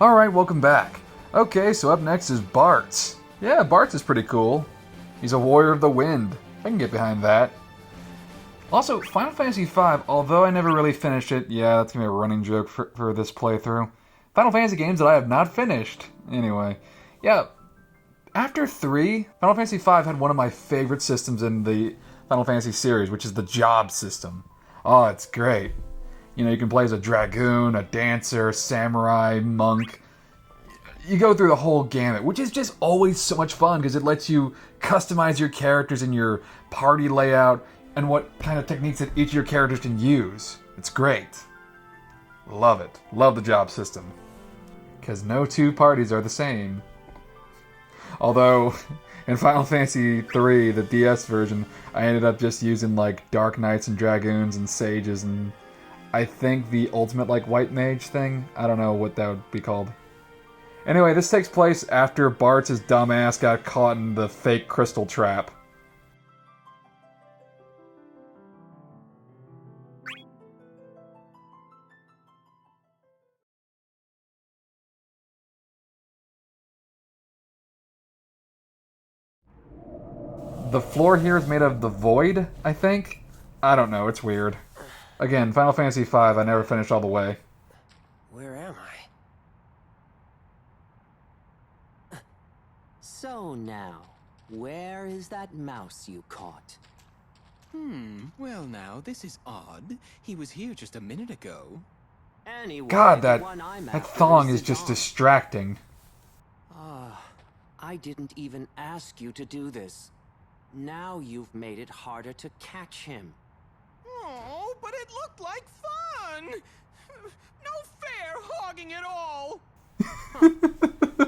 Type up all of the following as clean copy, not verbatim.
Alright, welcome back. Okay, so up next is Bartz. Yeah, Bartz is pretty cool. He's a warrior of the wind. I can get behind that. Also, Final Fantasy V, although I never really finished it, yeah, that's gonna be a running joke for this playthrough. Final Fantasy games that I have not finished. Anyway, yeah, after 3, Final Fantasy V had one of my favorite systems in the Final Fantasy series, which is the job system. Oh, it's great. You know, you can play as a dragoon, a dancer, samurai, monk. You go through the whole gamut, which is just always so much fun because it lets you customize your characters and your party layout and what kind of techniques that each of your characters can use. It's great. Love it. Love the job system. Because no two parties are the same. Although, in Final Fantasy III, the DS version, I ended up just using, like, Dark Knights and Dragoons and Sages and I think the ultimate, like, White Mage thing. I don't know what that would be called. Anyway, this takes place after Bart's dumbass got caught in the fake crystal trap. The floor here is made of the void, I think? I don't know, it's weird. Again, Final Fantasy V, I never finished all the way. Where am I? So now, where is that mouse you caught? Well now, this is odd. He was here just a minute ago. Anyway, God, the one I'm that after thong is the just dog. distracting. I didn't even ask you to do this. Now you've made it harder to catch him. Oh, but it looked like fun! No fair hogging at all!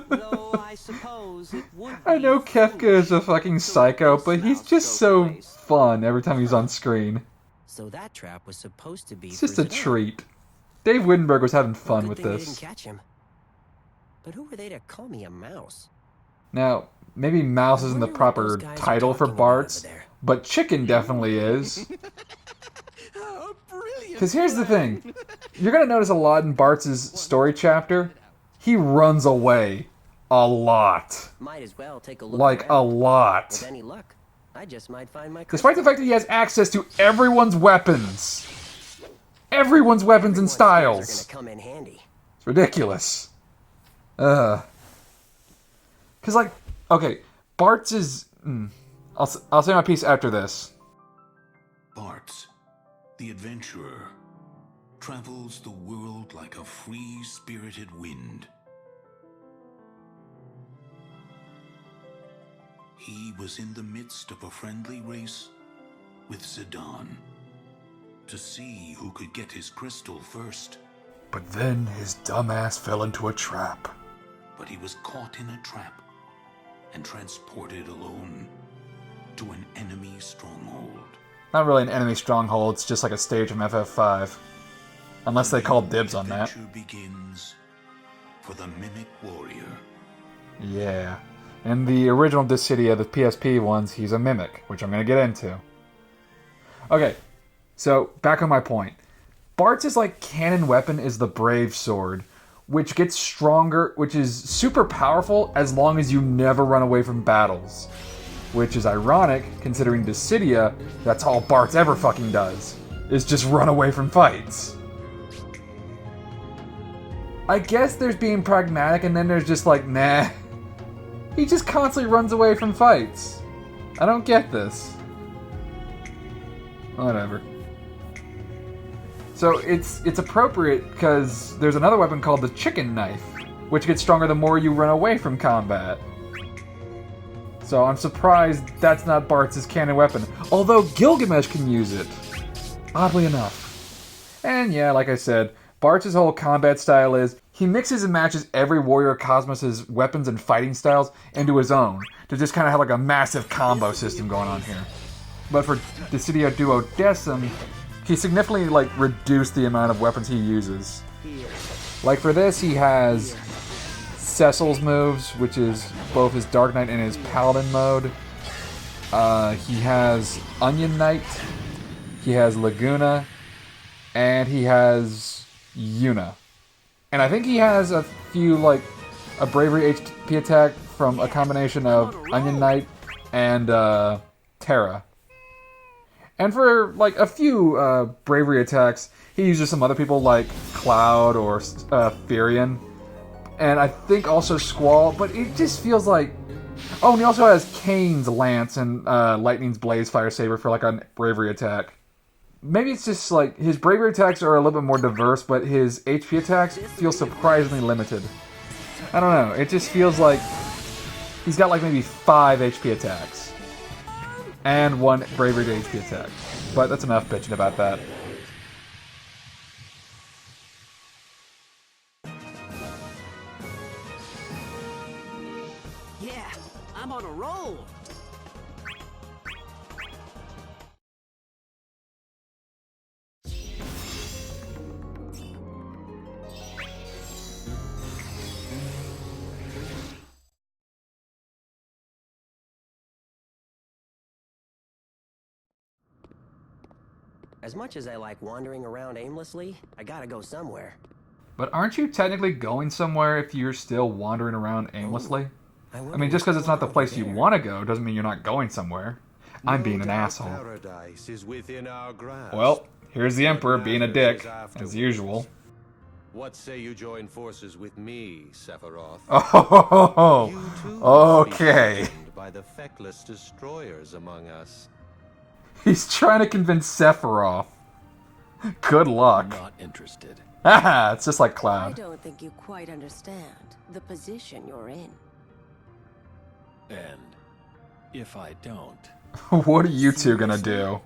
Though I suppose it would I know be Kefka is a foolish fucking to psycho, let but this he's mouse just go so to waste. fun every time he's on screen. So that trap was supposed to be It's for just a Zidane. treat. Dave Wittenberg was having fun Good with thing they this. didn't catch him. But who were they to call me a mouse? Now, maybe Mouse isn't the wonder what proper those guys are title for talking about over Bartz, there. but Chicken definitely is. Oh, brilliant! Because here's the thing. You're going to notice a lot in Bart's story chapter. He runs away. A lot. Might as well take a look Like, a around. lot. With any luck, I just might find my Despite the fact that he has access to everyone's weapons. Everyone's weapons and Everyone's skills are styles. gonna come in handy. It's ridiculous. Because, like, okay, Bart's is... I'll say my piece after this. Bartz, the adventurer, travels the world like a free-spirited wind. He was in the midst of a friendly race with Zidane to see who could get his crystal first. But then his dumbass fell into a trap. But he was caught in a trap and transported alone to an enemy stronghold. Not really an enemy stronghold, it's just like a stage from FF5. Unless they called dibs on that. Adventure begins for the Mimic Warrior. Yeah. In the original Dissidia, the PSP ones, he's a mimic, which I'm going to get into. Okay, so back on my point. Bart's like canon weapon is the Brave Sword, which gets stronger, which is super powerful as long as you never run away from battles. Which is ironic, considering Dissidia, that's all Bart's ever fucking does, is just run away from fights. I guess there's being pragmatic, and then there's just like, nah. He just constantly runs away from fights. I don't get this. Whatever. So it's appropriate because there's another weapon called the Chicken Knife, which gets stronger the more you run away from combat. So I'm surprised that's not Bart's canon weapon, although Gilgamesh can use it. Oddly enough. And yeah, like I said, Bart's whole combat style is he mixes and matches every Warrior Cosmos' weapons and fighting styles into his own, to just kind of have like a massive combo system going on here. But for Dissidia Duodecim, he significantly like reduced the amount of weapons he uses. Like for this, he has Cecil's moves, which is both his Dark Knight and his Paladin mode. He has Onion Knight, he has Laguna, and he has Yuna. And I think he has a few, like, a bravery HP attack from a combination of Onion Knight and Terra. And for, like, a few bravery attacks, he uses some other people like Cloud or Furion. And I think also Squall, but it just feels like... Oh, and he also has Kane's Lance and Lightning's Blaze Fire Saber for, like, a bravery attack. Maybe it's just, like, his bravery attacks are a little bit more diverse, but his HP attacks feel surprisingly limited. I don't know, it just feels like he's got, like, maybe 5 HP attacks. And 1 bravery to HP attack. But that's enough bitching about that. Yeah, I'm on a roll. As much as I like wandering around aimlessly, I gotta go somewhere. But aren't you technically going somewhere if you're still wandering around aimlessly? I mean, just because it's not the place you want to go doesn't mean you're not going somewhere. I'm being an asshole. Paradise is within our grasp. Well, here's the Emperor being a dick, as usual. What say you join forces with me, Sephiroth? Oh, You too okay. must be threatened by the feckless destroyers among us. He's trying to convince Sephiroth. Good luck. Not interested. Haha, it's just like I Cloud. don't think you quite understand the position you're in. And if I don't, What are you two gonna do?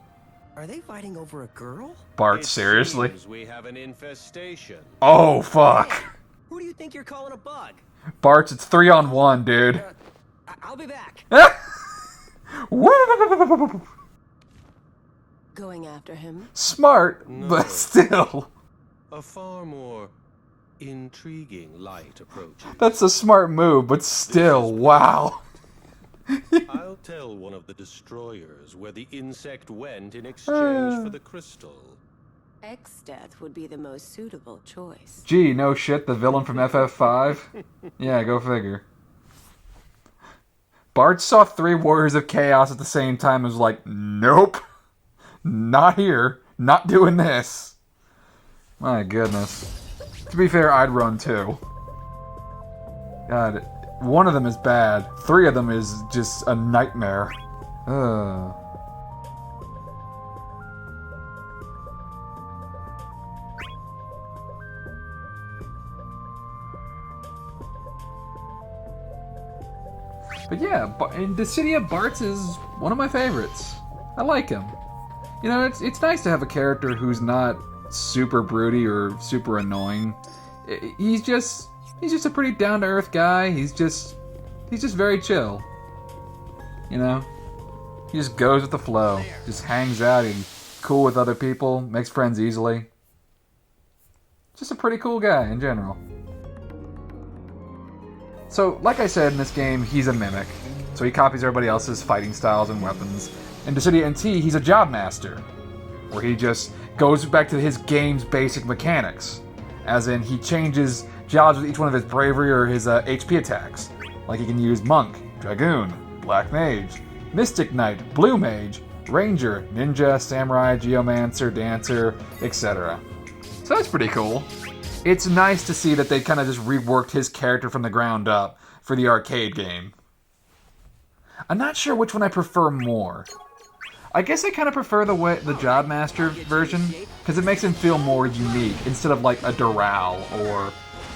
Are they fighting over a girl? Bart, It seriously? seems we have an infestation. Oh, fuck. Who do you think you're calling a bug? Bart, it's 3-on-1, dude. I'll be back. Going after him? Smart, No. but still. A far more intriguing light approaches. That's a smart move, but still, wow. I'll tell one of the destroyers where the insect went in exchange for the crystal. X-Death would be the most suitable choice. Gee, no shit, the villain from FF5? Yeah, go figure. Bart saw 3 Warriors of Chaos at the same time and was like, nope. Not here. Not doing this. My goodness. To be fair, I'd run too. God, one of them is bad. 3 of them is just a nightmare. Ugh. But yeah, in Dissidia, Bartz is one of my favorites. I like him. You know, it's nice to have a character who's not super broody or super annoying. He's just a pretty down-to-earth guy. He's just very chill. You know? He just goes with the flow. Just hangs out, he's cool with other people, makes friends easily. Just a pretty cool guy in general. So, like I said, in this game, he's a mimic. So he copies everybody else's fighting styles and weapons. In Dissidia NT, he's a job master, where he just goes back to his game's basic mechanics. As in, he changes jobs with each one of his bravery or his HP attacks. Like he can use Monk, Dragoon, Black Mage, Mystic Knight, Blue Mage, Ranger, Ninja, Samurai, Geomancer, Dancer, etc. So that's pretty cool. It's nice to see that they kind of just reworked his character from the ground up for the arcade game. I'm not sure which one I prefer more. I guess I kind of prefer the Job Master version, because it makes him feel more unique, instead of like a Doral or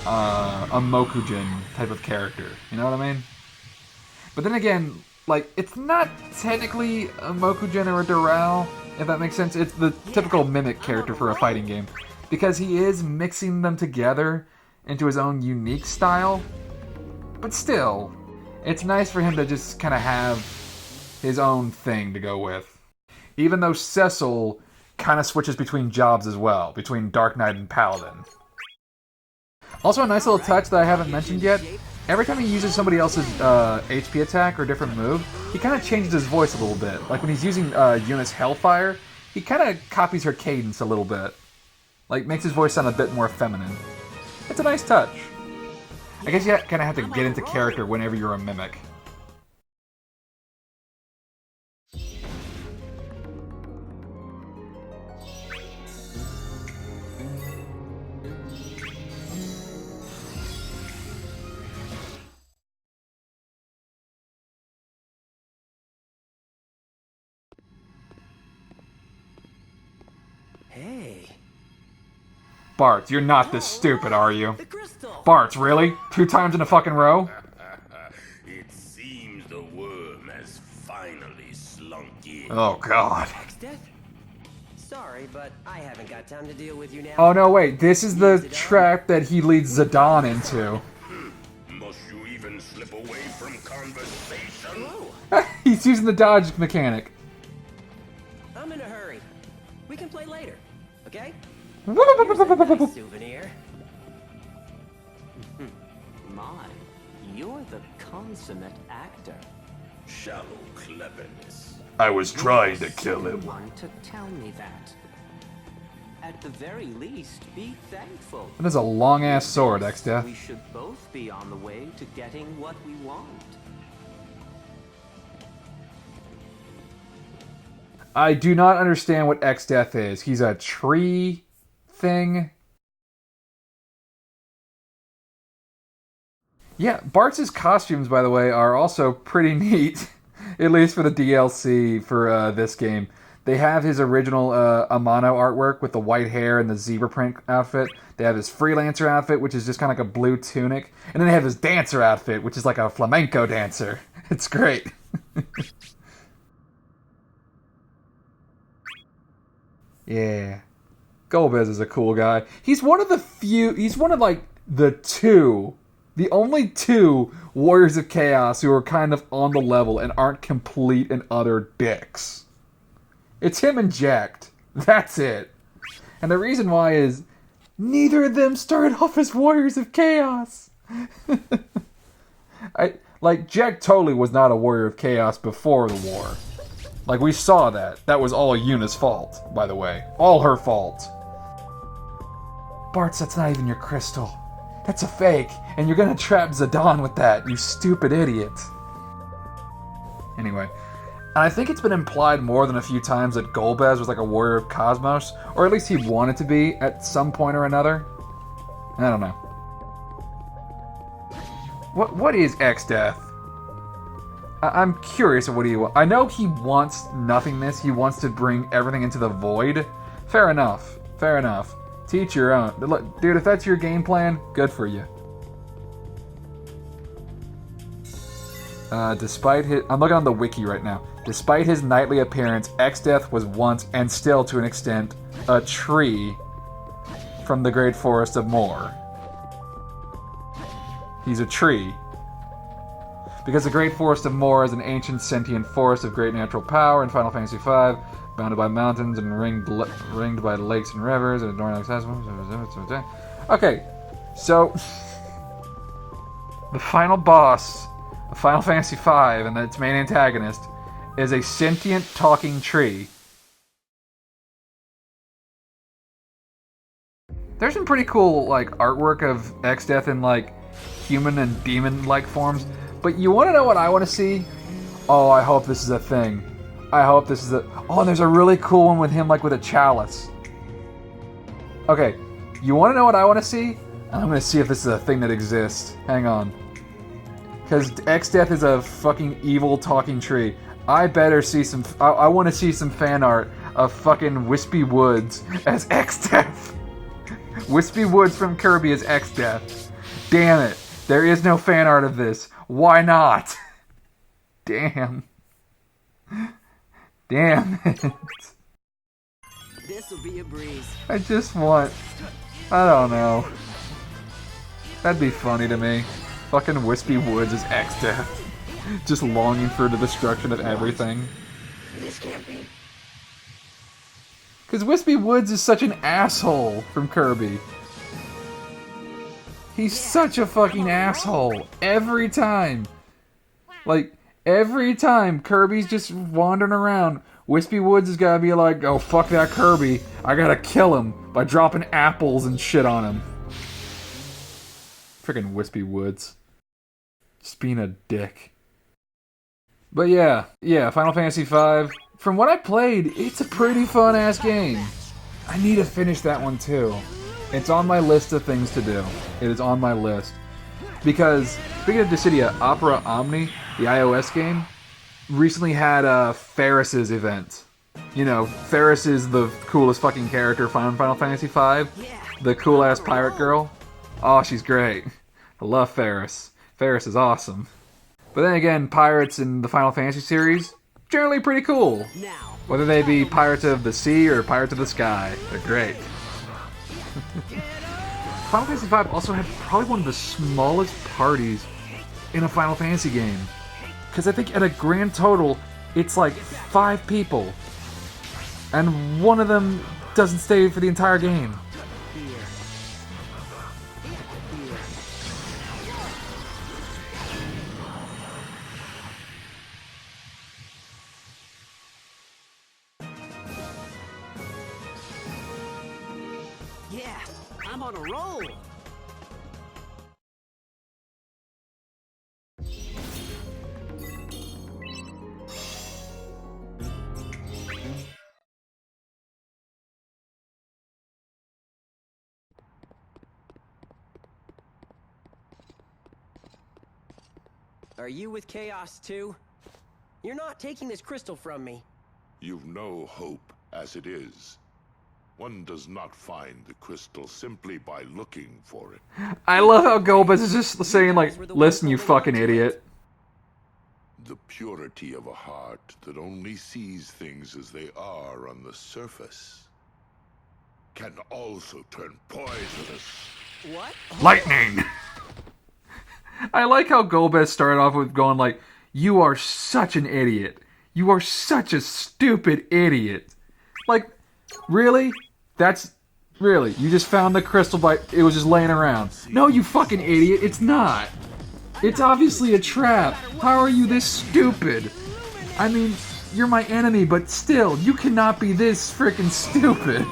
a Mokujin type of character. You know what I mean? But then again, like, it's not technically a Mokujin or a Doral, if that makes sense. It's the typical mimic character for a fighting game, because he is mixing them together into his own unique style. But still, it's nice for him to just kind of have his own thing to go with. Even though Cecil kind of switches between jobs as well, between Dark Knight and Paladin. Also, a nice little touch that I haven't mentioned yet, every time he uses somebody else's HP attack or different move, he kind of changes his voice a little bit. Like when he's using Eunice Hellfire, he kind of copies her cadence a little bit. Like, makes his voice sound a bit more feminine. It's a nice touch. I guess you kind of have to get into character whenever you're a mimic. Hey. Bartz, you're not this stupid, are you? The crystal! Bartz, really? 2 times in a fucking row? It seems the worm has finally slunk in. Oh, God. Exdeath? Sorry, but I haven't got time to deal with you now. Oh, no, wait. This is the trap that he leads Zidane into. Must you even slip away from conversation? Whoa! He's using the dodge mechanic. I'm in a hurry. We can play later, okay? Here's a nice souvenir. My, you're the consummate actor. Shallow cleverness. I was trying to kill him. Want to tell me that? At the very least, be thankful. That is a long-ass sword, We Exdeath. should both be on the way to getting what we want. I do not understand what Exdeath is. He's a tree thing. Yeah, Bartz's costumes, by the way, are also pretty neat. At least for the DLC for this game. They have his original Amano artwork with the white hair and the zebra print outfit. They have his freelancer outfit, which is just kind of like a blue tunic. And then they have his dancer outfit, which is like a flamenco dancer. It's great. Yeah. Golbez is a cool guy. He's one of the few... He's one of, like, the only 2 Warriors of Chaos who are kind of on the level and aren't complete and utter dicks. It's him and Jacked. That's it. And the reason why is neither of them started off as Warriors of Chaos. Jack totally was not a Warrior of Chaos before the war. Like, we saw that. That was all Yuna's fault, by the way. All her fault. Bartz, that's not even your crystal. That's a fake, and you're gonna trap Zidane with that, you stupid idiot. Anyway, I think it's been implied more than a few times that Golbez was like a warrior of Cosmos, or at least he wanted to be at some point or another. I don't know. What is Exdeath? I'm curious of what he wants. I know he wants nothingness. He wants to bring everything into the void. Fair enough. Fair enough. Teach your own. Look, dude, if that's your game plan, good for you. Despite his... I'm looking on the wiki right now. Despite his knightly appearance, Exdeath was once, and still to an extent, a tree from the Great Forest of Moor. He's a tree. Because the Great Forest of Moor is an ancient sentient forest of great natural power in Final Fantasy V, bounded by mountains and ringed by lakes and rivers, and inaccessible. Okay, so the final boss of Final Fantasy V and its main antagonist is a sentient talking tree. There's some pretty cool like artwork of Exdeath in like human and demon-like forms. But you want to know what I want to see? Oh, I hope this is a thing. I hope this is a... Oh, there's a really cool one with him, like, with a chalice. Okay, you want to know what I want to see? I'm going to see if this is a thing that exists. Hang on. Because Exdeath is a fucking evil talking tree. I better see some... I want to see some fan art of fucking Wispy Woods as Exdeath. Wispy Woods from Kirby as Exdeath. Damn it. There is no fan art of this. Why not? Damn. Damn it. This'll be a breeze. I just want... I don't know. That'd be funny to me. Fucking Wispy Woods is Exdeath. Just longing for the destruction of everything. This can't be. Because Wispy Woods is such an asshole from Kirby. He's such a fucking asshole. Every time. Like, every time Kirby's just wandering around, Wispy Woods has got to be like, oh, fuck that Kirby. I gotta kill him by dropping apples and shit on him. Freaking Wispy Woods. Just being a dick. But yeah, Final Fantasy V. From what I played, it's a pretty fun-ass game. I need to finish that one too. It's on my list of things to do. It is on my list. Because, speaking of Dissidia, Opera Omni, the iOS game, recently had a Ferris's event. You know, Ferris is the coolest fucking character from Final Fantasy V. The cool-ass pirate girl. Oh, she's great. I love Ferris. Ferris is awesome. But then again, pirates in the Final Fantasy series, generally pretty cool. Whether they be Pirates of the Sea or Pirates of the Sky, they're great. Final Fantasy V also had probably one of the smallest parties in a Final Fantasy game. Because I think at a grand total, it's like 5 people. And one of them doesn't stay for the entire game. Yeah, I'm on a roll. Are you with Chaos too? You're not taking this crystal from me. You've no hope as it is. One does not find the crystal simply by looking for it. I love how Golbez is just saying, like, listen, you fucking idiot. The purity of a heart that only sees things as they are on the surface can also turn poisonous. What? Lightning! I like how Golbez started off with going like, you are such an idiot. You are such a stupid idiot. Like, really? Really? You just found the crystal it was just laying around. No, you fucking idiot, it's not. It's obviously a trap. How are you this stupid? I mean, you're my enemy, but still, you cannot be this freaking stupid.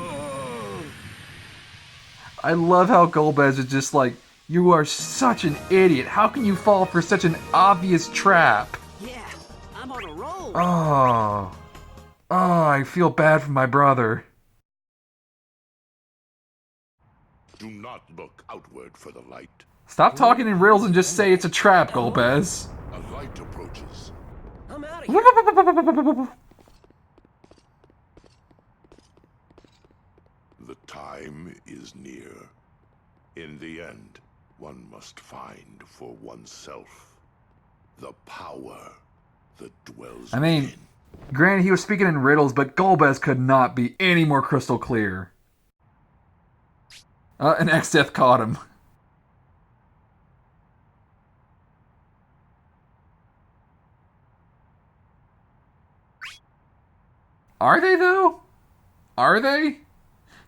I love how Golbez is just like, you are such an idiot. How can you fall for such an obvious trap? Yeah, I'm on a roll. Oh, I feel bad for my brother. Do not look outward for the light. Stop talking in riddles and just say it's a trap, Golbez. A light approaches. I'm out of here. The time is near. In the end, one must find for oneself the power that dwells I mean, within. granted he was speaking in riddles, but Golbez could not be any more crystal clear. And X-Death caught him. Are they, though? Are they?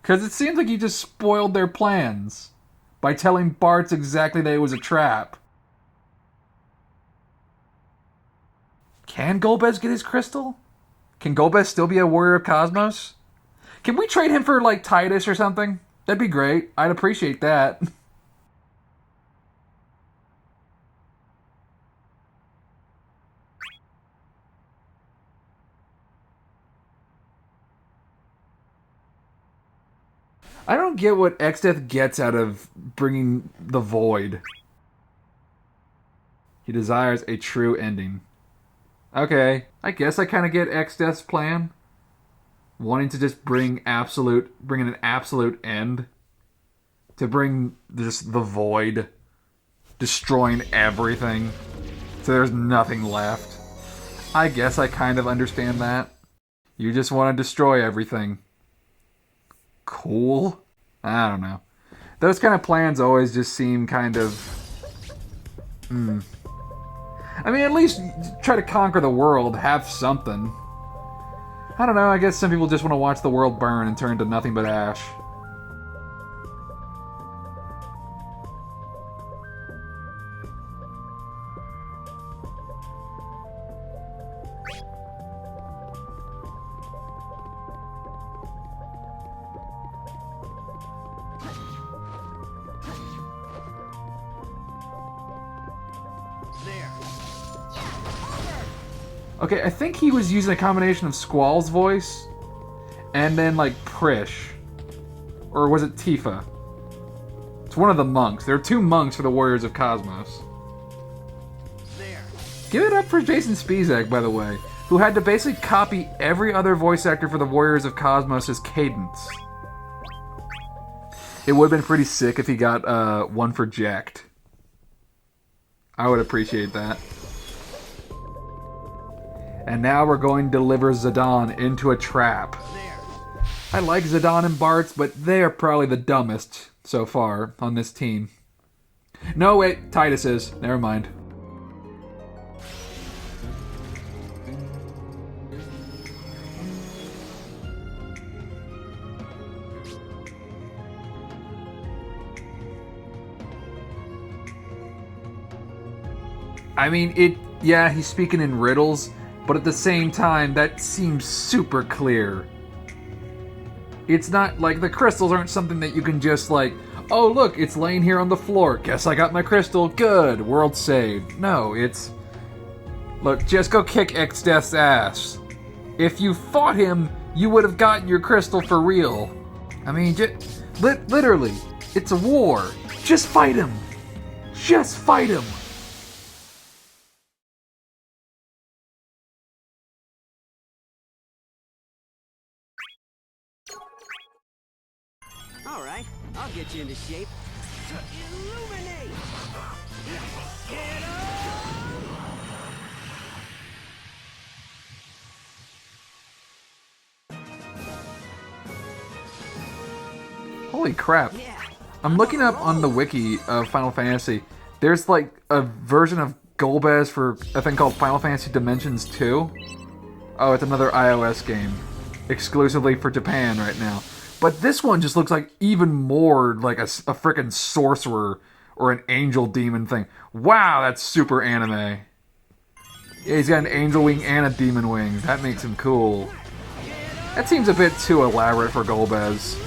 Because it seems like he just spoiled their plans by telling Bartz exactly that it was a trap. Can Golbez get his crystal? Can Golbez still be a warrior of Cosmos? Can we trade him for, like, Titus or something? That'd be great. I'd appreciate that. I don't get what X-Death gets out of bringing the void. He desires a true ending. Okay, I guess I kind of get X-Death's plan. Wanting to just bring an absolute end. To bring just the void. Destroying everything. So there's nothing left. I guess I kind of understand that. You just want to destroy everything. Cool? I don't know. Those kind of plans always just seem kind of... I mean, at least try to conquer the world, have something. I don't know, I guess some people just want to watch the world burn and turn to nothing but ash. Okay, I think he was using a combination of Squall's voice and then, like, Prish. Or was it Tifa? It's one of the monks. There are 2 monks for the Warriors of Cosmos. There. Give it up for Jason Spizak, by the way, who had to basically copy every other voice actor for the Warriors of Cosmos' cadence. It would have been pretty sick if he got one for Jacked. I would appreciate that. And now we're going to deliver Zidane into a trap. I like Zidane and Bartz, but they are probably the dumbest so far on this team. No, wait, Titus is. Never mind. I mean, yeah, he's speaking in riddles, but at the same time, that seems super clear. It's not, like, the crystals aren't something that you can just, like, oh, look, it's laying here on the floor. Guess I got my crystal. Good. World saved. No, it's... Look, just go kick X-Death's ass. If you fought him, you would have gotten your crystal for real. I mean, literally, it's a war. Just fight him. Just fight him. All right, I'll get you into shape. Illuminate! Get Holy crap. Yeah. I'm looking up on the wiki of Final Fantasy. There's like a version of Golbez for a thing called Final Fantasy Dimensions 2. Oh, it's another iOS game. Exclusively for Japan right now. But this one just looks like even more like a frickin' sorcerer or an angel demon thing. Wow, that's super anime. Yeah, he's got an angel wing and a demon wing. That makes him cool. That seems a bit too elaborate for Golbez.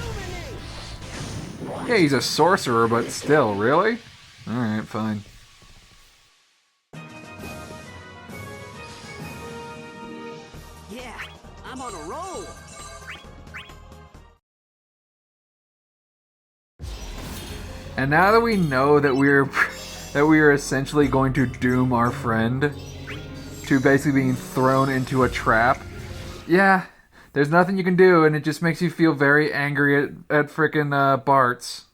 Yeah, he's a sorcerer, but still, really? Alright, fine. Yeah, I'm on a roll. And now that we know that we're essentially going to doom our friend to basically being thrown into a trap, yeah, there's nothing you can do, and it just makes you feel very angry at frickin' Bartz.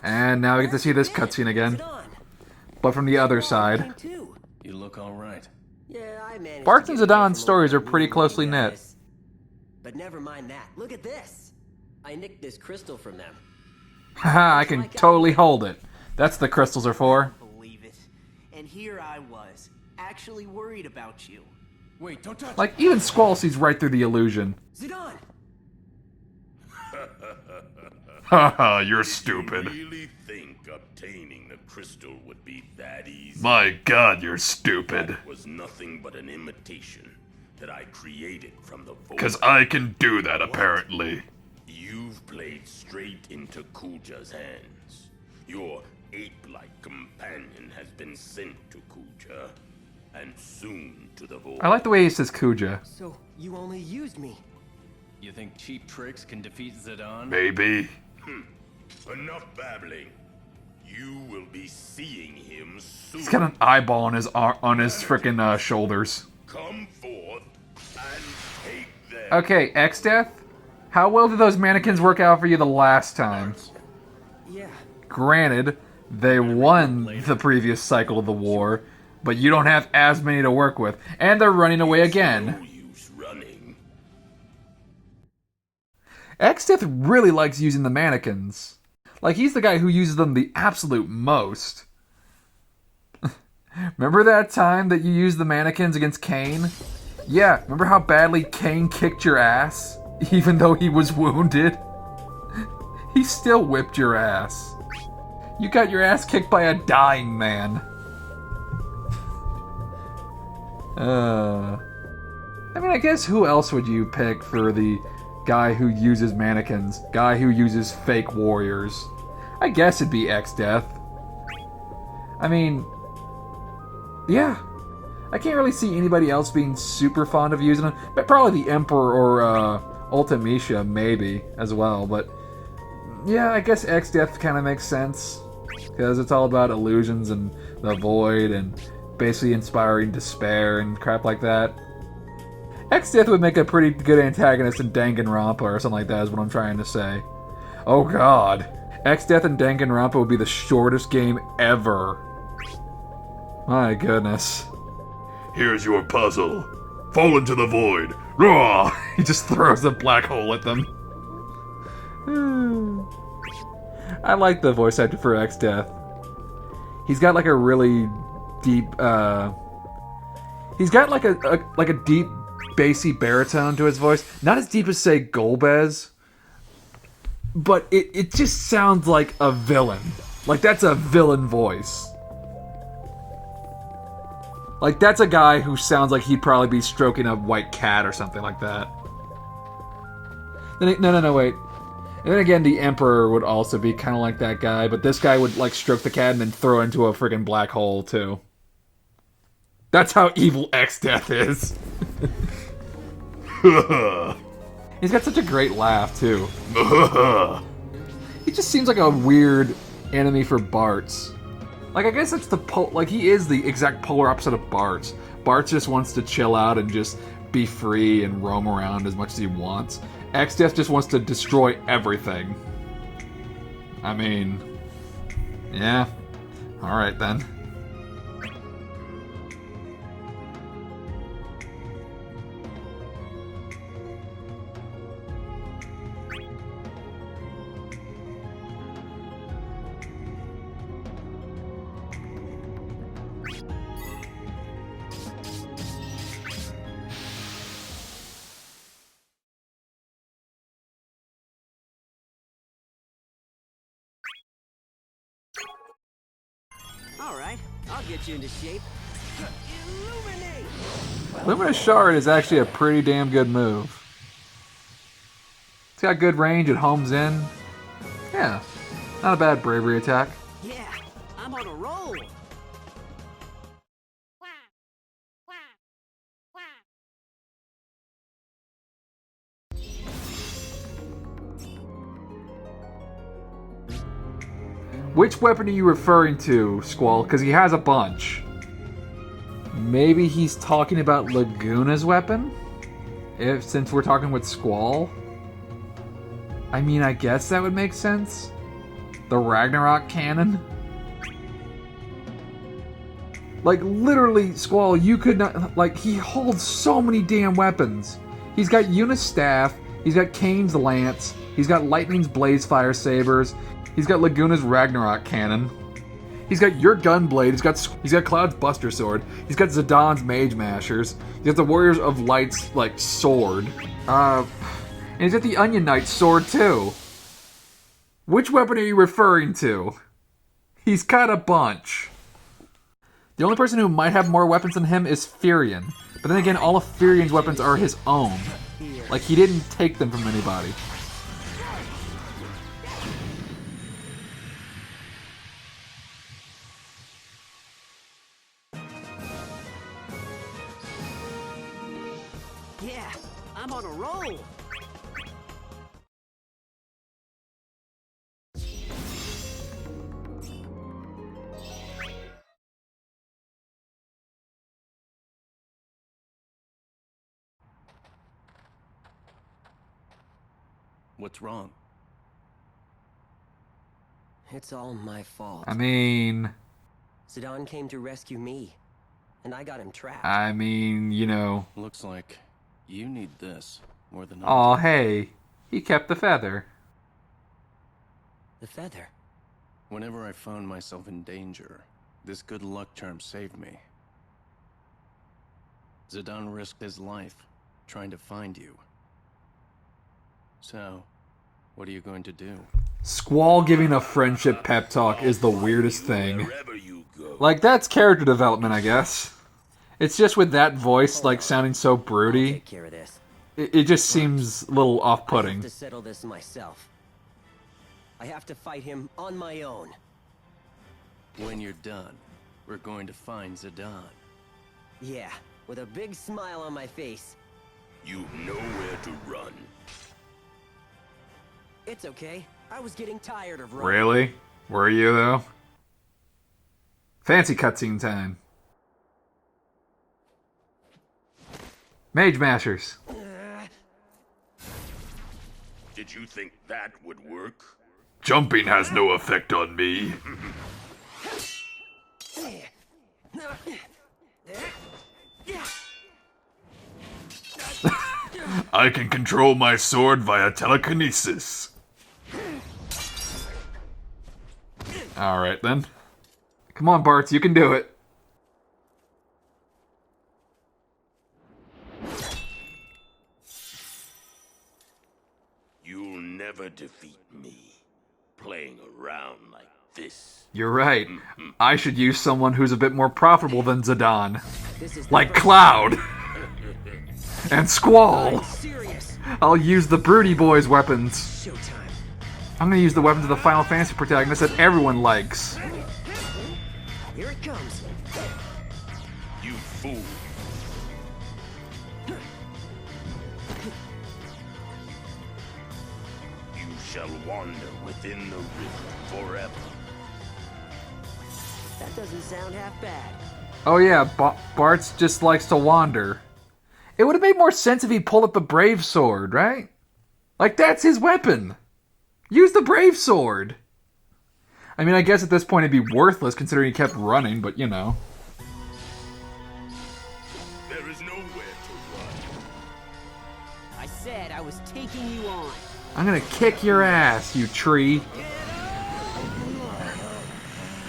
And now we get to see this cutscene again, but from the other side. You look all right. Yeah, I managed. Bartz and Zidane's stories are pretty closely knit. But never mind that. Look at this. I nicked this crystal from them. Haha, I can totally hold it. That's what the crystals are for. Believe it. And here I was, actually worried about you. Wait, don't touch. Like, even Squall sees right through the illusion. Zidane! Haha, you're stupid. You really think obtaining the crystal would be that easy? My god, you're stupid. It was nothing but an imitation that I created from the void. 'Cause I can do that, apparently. You've played straight into Kuja's hands. Your ape-like companion has been sent to Kuja, and soon to the void. I like the way he says Kuja. So, you only used me. You think cheap tricks can defeat Zidane? Maybe. Enough babbling. You will be seeing him soon. He's got an eyeball on his frickin' shoulders. Come forth and take them. Okay, X-Death? How well did those mannequins work out for you the last time? Yeah. Granted, they won the previous cycle of the war, but you don't have as many to work with, and they're running away again. No use running. X-Death really likes using the mannequins. Like, he's the guy who uses them the absolute most. Remember that time that you used the mannequins against Kane? Yeah, remember how badly Kane kicked your ass? Even though he was wounded? He still whipped your ass. You got your ass kicked by a dying man. I mean, I guess who else would you pick for the guy who uses mannequins? Guy who uses fake warriors? I guess it'd be X-Death. I mean, yeah. I can't really see anybody else being super fond of using them. But probably the Emperor or Ultimecia, maybe, as well. But yeah, I guess X-Death kind of makes sense. Because it's all about illusions and the void and basically inspiring despair and crap like that. X-Death would make a pretty good antagonist in Danganronpa or something like that is what I'm trying to say. Oh god. X-Death and Danganronpa would be the shortest game ever. My goodness. Here's your puzzle. Fall into the void. Roar! He just throws a black hole at them. I like the voice actor for X-Death. He's got like a really deep, he's got like a deep, bassy baritone to his voice. Not as deep as, say, Golbez, but it just sounds like a villain. Like, that's a villain voice. Like, that's a guy who sounds like he'd probably be stroking a white cat or something like that. No, wait. And then again, the Emperor would also be kind of like that guy, but this guy would, like, stroke the cat and then throw it into a friggin' black hole, too. That's how evil X-Death is. He's got such a great laugh, too. He just seems like a weird enemy for Bartz. Like, I guess that's like, he is the exact polar opposite of Bartz. Bartz just wants to chill out and just be free and roam around as much as he wants. X-Death just wants to destroy everything. I mean, yeah. Alright then. Alright, I'll get you into shape. Illuminate! Luminous Shard is actually a pretty damn good move. It's got good range, it homes in. Yeah, not a bad bravery attack. Yeah, I'm on a roll! Which weapon are you referring to, Squall? Because he has a bunch. Maybe he's talking about Laguna's weapon? Since we're talking with Squall? I mean, I guess that would make sense. The Ragnarok cannon? Like, literally, Squall, you could not... Like, he holds so many damn weapons. He's got Yuna's staff, he's got Kane's lance, he's got Lightning's blaze fire sabers, he's got Laguna's Ragnarok cannon. He's got your Gunblade. He's got Cloud's Buster Sword. He's got Zidon's Mage Mashers. He's got the Warriors of Light's, like, sword. And he's got the Onion Knight's sword, too. Which weapon are you referring to? He's got a bunch. The only person who might have more weapons than him is Furion. But then again, all of Furion's weapons are his own. Like, he didn't take them from anybody. Yeah, I'm on a roll! What's wrong? It's all my fault. I mean... Zidon came to rescue me, and I got him trapped. I mean, you know... Looks like you need this more than I Aw, do. hey. He kept the feather. The feather? Whenever I found myself in danger, this good luck charm saved me. Zidon risked his life trying to find you. So, what are you going to do? Squall giving a friendship pep talk is the weirdest thing. Wherever you go. Like, that's character development, I guess. It's just with that voice, like, sounding so I'll broody, take care of this. it just seems a little I have off-putting. to settle this myself. I have to fight him on my own. When you're done, we're going to find Zidon. Yeah, with a big smile on my face. You know where to run. It's okay. I was getting tired of running. Really? Were you, though? Fancy cutscene time. Mage Mashers. Did you think that would work? Jumping has no effect on me. I can control my sword via telekinesis. Alright then. Come on, Bartz, you can do it. You'll never defeat me, playing around like this. You're right. I should use someone who's a bit more profitable than Zidane. Like Cloud. And Squall. I'll use the Broody Boys' weapons. I'm gonna use the weapons of the Final Fantasy protagonist that everyone likes. Here it comes. You fool. You shall wander within the river forever. That doesn't sound half bad. Oh yeah, Bartz just likes to wander. It would have made more sense if he pulled up the Brave Sword, right? Like, that's his weapon. Use the Brave Sword. I mean, I guess at this point it'd be worthless considering he kept running, but you know. There is nowhere to run. I said I was taking you on. I'm gonna kick your ass, you tree.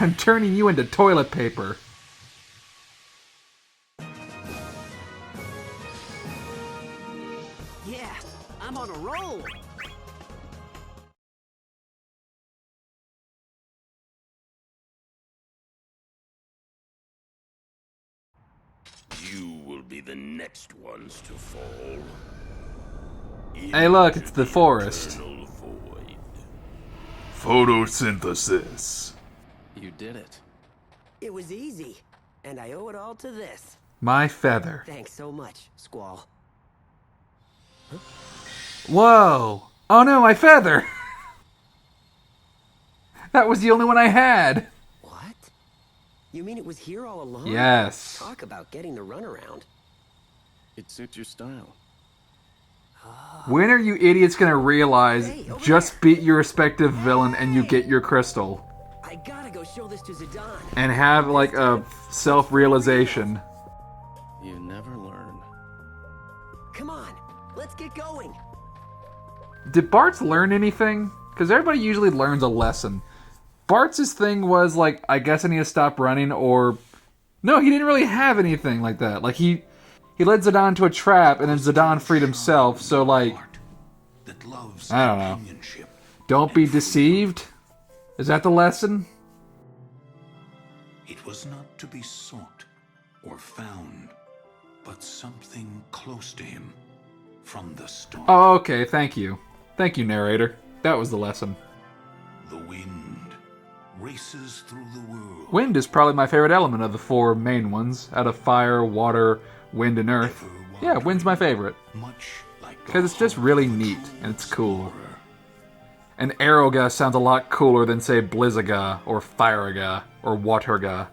I'm turning you into toilet paper. Yeah, I'm on a roll. You will be the next ones to fall. Hey look, it's the forest. Eternal void. Photosynthesis. You did it. It was easy, and I owe it all to this. My feather. Thanks so much, Squall. Whoa! Oh no, my feather! That was the only one I had! What? You mean it was here all along? Yes. Talk about getting the runaround. It suits your style. When are you idiots gonna realize Hey, over just there. beat your respective villain and you get your crystal? I gotta go show this to Zidane. And have, like, a self-realization. You never learn. Come on, let's get going. Did Bartz learn anything? Because everybody usually learns a lesson. Bartz's thing was, like, I guess I need to stop running, or... No, he didn't really have anything like that. Like, he led Zidane to a trap, and then Zidane freed himself, so, like... That loves I don't know. companionship. Don't be deceived? Is that the lesson? It was not to be sought or found, but something close to him from the start. Oh, okay, thank you. Thank you, narrator. That was the lesson. The wind races through the world. Wind is probably my favorite element of the four main ones, out of fire, water, wind, and earth. Yeah, wind's my favorite. Much like Because it's just really neat, and it's cool. And Aeroga sounds a lot cooler than, say, Blizzaga, or Fireaga, or Waterga.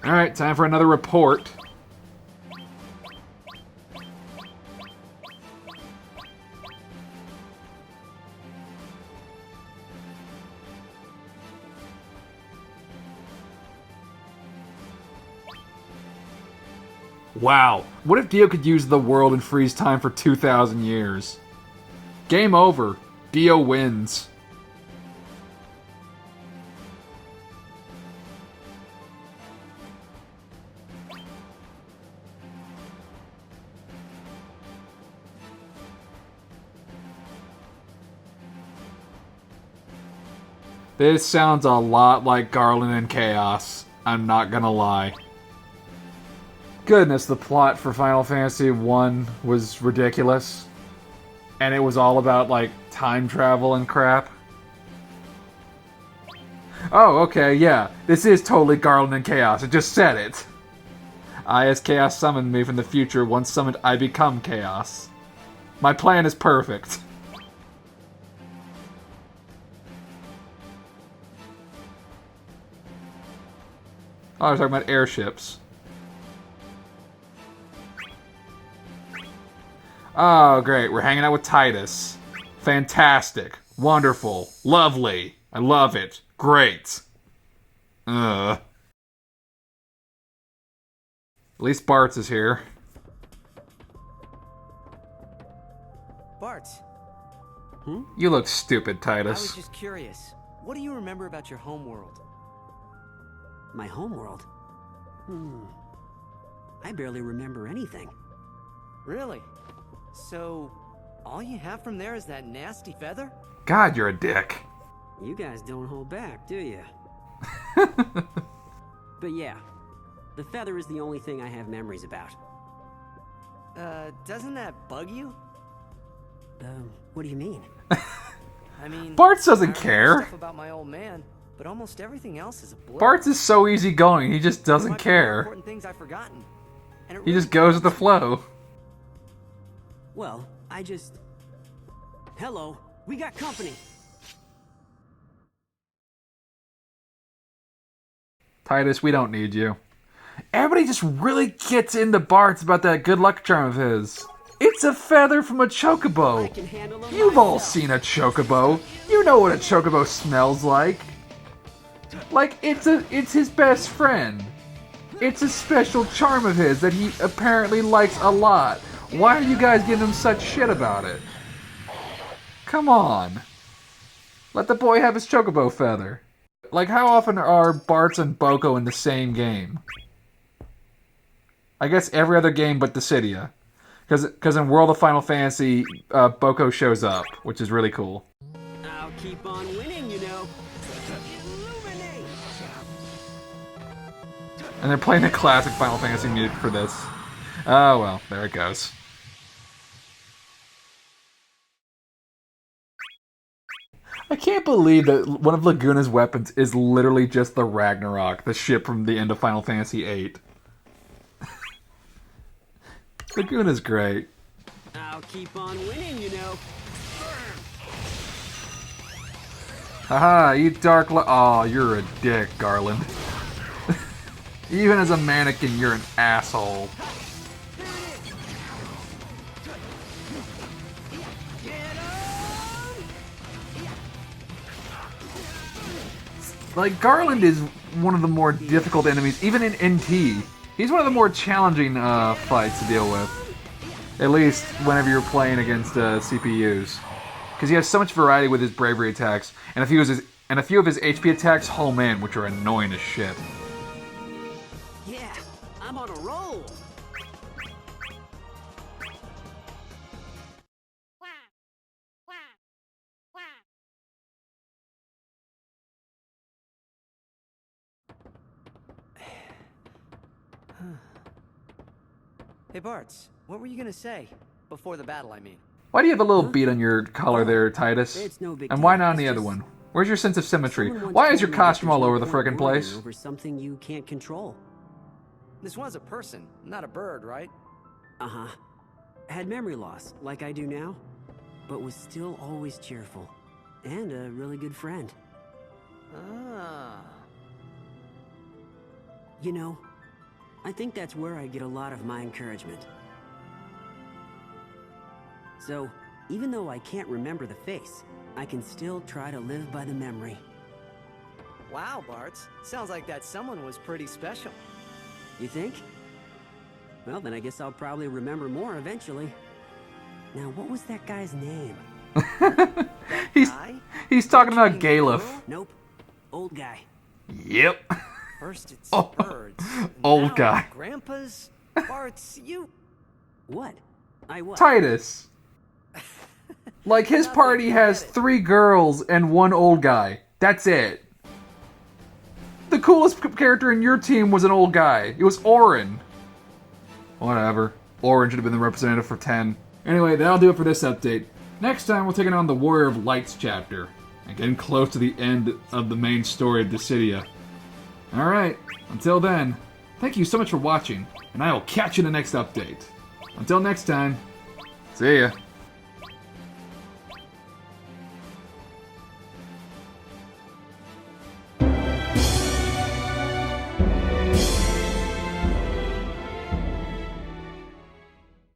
Alright, time for another report. Wow, what if Dio could use the world and freeze time for 2,000 years? Game over. Dio wins. This sounds a lot like Garland and Chaos. I'm not gonna lie. Goodness, the plot for Final Fantasy 1 was ridiculous. And it was all about, like, time travel and crap. Oh, okay, yeah. This is totally Garland and Chaos. I just said it. I, as Chaos, summoned me from the future. Once summoned, I become Chaos. My plan is perfect. Oh, I was talking about airships. Oh, great. We're hanging out with Titus. Fantastic. Wonderful. Lovely. I love it. Great. At least Bartz is here. Bartz, You look stupid, I was Titus. just curious. What do you remember about your homeworld? My homeworld? I barely remember anything. Really? So, all you have from there is that nasty feather? God, you're a dick. You guys don't hold back, do you? But yeah, the feather is the only thing I have memories about. Doesn't that bug you? What do you mean? I mean, Bartz doesn't I remember care. stuff about my old man, but almost everything else is a blur. Bartz is so easygoing, he just There doesn't might be more care. important things I've forgotten. And it He really just goes with the bugs me. flow. Well, I just... Hello, we got company. Titus, we don't need you. Everybody just really gets into Bartz about that good luck charm of his. It's a feather from a chocobo. I can handle them You've all myself. seen a chocobo. You know what a chocobo smells like. Like, it's his best friend. It's a special charm of his that he apparently likes a lot. Why are you guys giving him such shit about it? Come on. Let the boy have his chocobo feather. Like, how often are Bartz and Boko in the same game? I guess every other game but Dissidia. Because in World of Final Fantasy, Boko shows up, which is really cool. I'll keep on winning, you know. Illuminate! And they're playing the classic Final Fantasy music for this. Oh well, there it goes. I can't believe that one of Laguna's weapons is literally just the Ragnarok, the ship from the end of Final Fantasy VIII. Laguna's great. I'll keep on winning, you know. Haha, you dark oh, you're a dick, Garland. Even as a mannequin, you're an asshole. Like, Garland is one of the more difficult enemies, even in NT. He's one of the more challenging fights to deal with. At least whenever you're playing against CPUs. Because he has so much variety with his bravery attacks, and a few of his HP attacks, oh man, which are annoying as shit. Yeah, I'm on a roll. Hey Bartz, what were you gonna say? Before the battle, I mean. Why do you have a little bead on your collar there, Titus? It's no big And why deal. not on It's the other just- one? Where's your sense of symmetry? Someone once Why is told your me that costume there's all no over the point frickin' worrying place? Over something you can't control. This was a person, not a bird, right? Uh-huh. Had memory loss, like I do now, but was still always cheerful. And a really good friend. Ah. You know, I think that's where I get a lot of my encouragement. So, even though I can't remember the face, I can still try to live by the memory. Wow, Bartz. Sounds like that someone was pretty special. You think? Well, then I guess I'll probably remember more eventually. Now, what was that guy's name? He's talking about Galef. Nope. Old guy. Yep. First it's Oh, birds. old now guy. Grandpa's Bartz, you... What? I what? Titus. Like, his party has 3 girls and 1 old guy. That's it. The coolest character in your team was an old guy. It was Orin. Whatever. Orin should have been the representative for 10. Anyway, that'll do it for this update. Next time, we're taking on the Warrior of Lights chapter. and getting close to the end of the main story of Dissidia. Alright, until then, thank you so much for watching, and I will catch you in the next update. Until next time, see ya.